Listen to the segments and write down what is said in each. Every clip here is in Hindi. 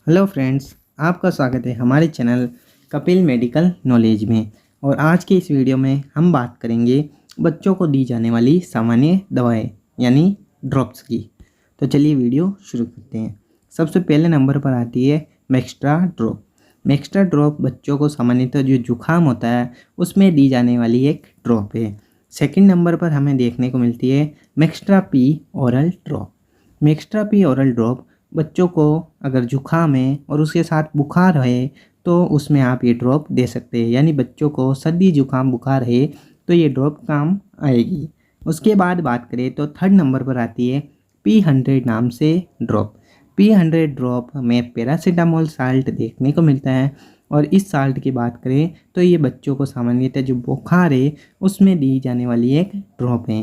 हेलो फ्रेंड्स, आपका स्वागत है हमारे चैनल कपिल मेडिकल नॉलेज में। और आज के इस वीडियो में हम बात करेंगे बच्चों को दी जाने वाली सामान्य दवाएं यानी ड्रॉप्स की। तो चलिए वीडियो शुरू करते हैं। सबसे पहले नंबर पर आती है मैक्स्ट्रा ड्रॉप। मैक्स्ट्रा ड्रॉप बच्चों को सामान्यतः जो जुखाम होता है उसमें दी जाने वाली एक ड्रॉप है। सेकंड नंबर पर हमें देखने को मिलती है Maxtra P oral drop. Maxtra P oral drop बच्चों को अगर जुखाम है और उसके साथ बुखार है तो उसमें आप ये ड्रॉप दे सकते हैं, यानी बच्चों को सर्दी जुखाम बुखार है तो ये ड्रॉप काम आएगी। उसके बाद बात करें तो थर्ड नंबर पर आती है P100 नाम से ड्रॉप। P100 ड्रॉप में पैरासीटामोल साल्ट देखने को मिलता है और इस साल्ट की बात करें तो ये बच्चों को सामान्यतः जो बुखार है उसमें दी जाने वाली एक ड्रॉप है।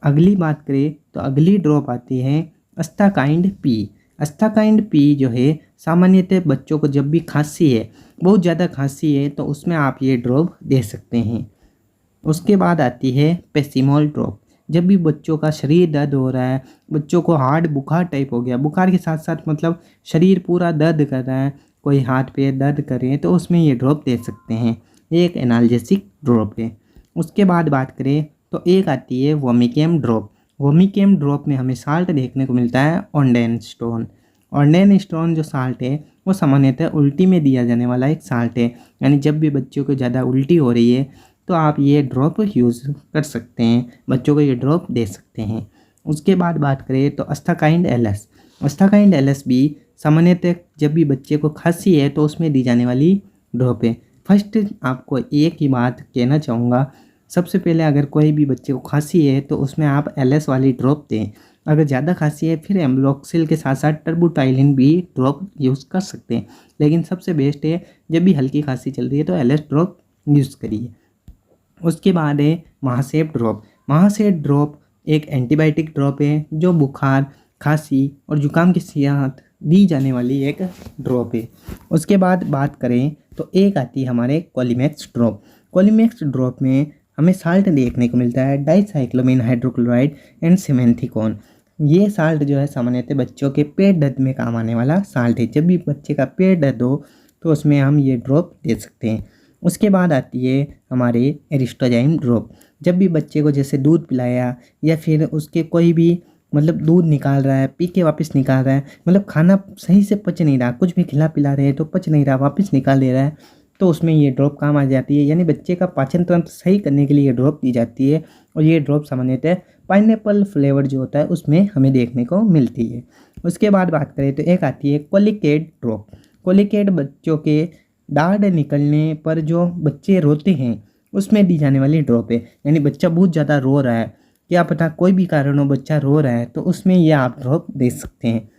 अगली बात करें तो अगली ड्रॉप आती है अस्टाकाइंड पी। अस्टाकाइंड पी जो है सामान्यतः बच्चों को जब भी खांसी है, बहुत ज़्यादा खांसी है, तो उसमें आप ये ड्रॉप दे सकते हैं। उसके बाद आती है पेसिमोल ड्रॉप। जब भी बच्चों का शरीर दर्द हो रहा है, बच्चों को हार्ड बुखार टाइप हो गया, बुखार के साथ साथ मतलब शरीर पूरा दर्द कर रहा है, कोई हाथ पैर दर्द कर रहे हैं, तो उसमें ये ड्रॉप दे सकते हैं। ये एक एनाल्जेसिक ड्रॉप है। उसके बाद बात करें तो एक आती है वोमिकेम ड्रॉप। वोमिकेम ड्रॉप में हमें साल्ट देखने को मिलता है ऑन्डेन स्टोन। ऑन्डेन स्टोन जो साल्ट है वो सामान्यतः उल्टी में दिया जाने वाला एक साल्ट है, यानी जब भी बच्चों को ज़्यादा उल्टी हो रही है तो आप ये ड्रॉप यूज़ कर सकते हैं, बच्चों को ये ड्रॉप दे सकते हैं। उसके बाद बात करें तो अस्टाकाइंड एलएस। अस्टाकाइंड एलएस भी सामान्यतः जब भी बच्चे को खांसी है तो उसमें दी जाने वाली ड्रॉप है। फर्स्ट आपको एक ही बात कहना चाहूँगा, सबसे पहले अगर कोई भी बच्चे को खांसी है तो उसमें आप एलएस वाली ड्रॉप दें। अगर ज़्यादा खांसी है फिर एम्ब्रोक्सिल के साथ साथ टर्बुटाइलिन भी ड्रॉप यूज़ कर सकते हैं, लेकिन सबसे बेस्ट है जब भी हल्की खांसी चल रही है तो एलएस ड्रॉप यूज़ करिए। उसके बाद है महासेप ड्रॉप। महासेप ड्रॉप एक एंटीबायोटिक ड्रॉप है जो बुखार, खांसी और जुकाम के साथ दी जाने वाली एक ड्रॉप है। उसके बाद बात करें तो एक आती है हमारे कोलिमैक्स ड्रॉप। कोलिमैक्स ड्रॉप में हमें साल्ट देखने को मिलता है डाइसाइक्लोमिन हाइड्रोक्लोराइड एंड सिमेंथिकोन। ये साल्ट जो है सामान्यतः बच्चों के पेट दर्द में काम आने वाला साल्ट है। जब भी बच्चे का पेट दर्द हो तो उसमें हम ये ड्रॉप दे सकते हैं। उसके बाद आती है हमारे एरिस्टोजाइम ड्रॉप। जब भी बच्चे को जैसे दूध पिलाया या फिर उसके कोई भी मतलब दूध निकाल रहा है, पी के वापस निकाल रहा है, मतलब खाना सही से पच नहीं रहा, कुछ भी खिला पिला रहे हैं तो पच नहीं रहा, वापस निकाल दे रहा है, तो उसमें ये ड्रॉप काम आ जाती है। यानी बच्चे का पाचन तंत्र सही करने के लिए ये ड्रॉप दी जाती है। और ये ड्रॉप सामान्यतः पाइनएप्पल फ्लेवर जो होता है उसमें हमें देखने को मिलती है। उसके बाद बात करें तो एक आती है कोलिकेट ड्रॉप। कोलिकेट बच्चों के दाढ़ निकलने पर जो बच्चे रोते हैं उसमें दी जाने वाली ड्रॉप है। यानी बच्चा बहुत ज़्यादा रो रहा है, क्या पता कोई भी कारण हो बच्चा रो रहा है, तो उसमें ये आप ड्रॉप दे सकते हैं।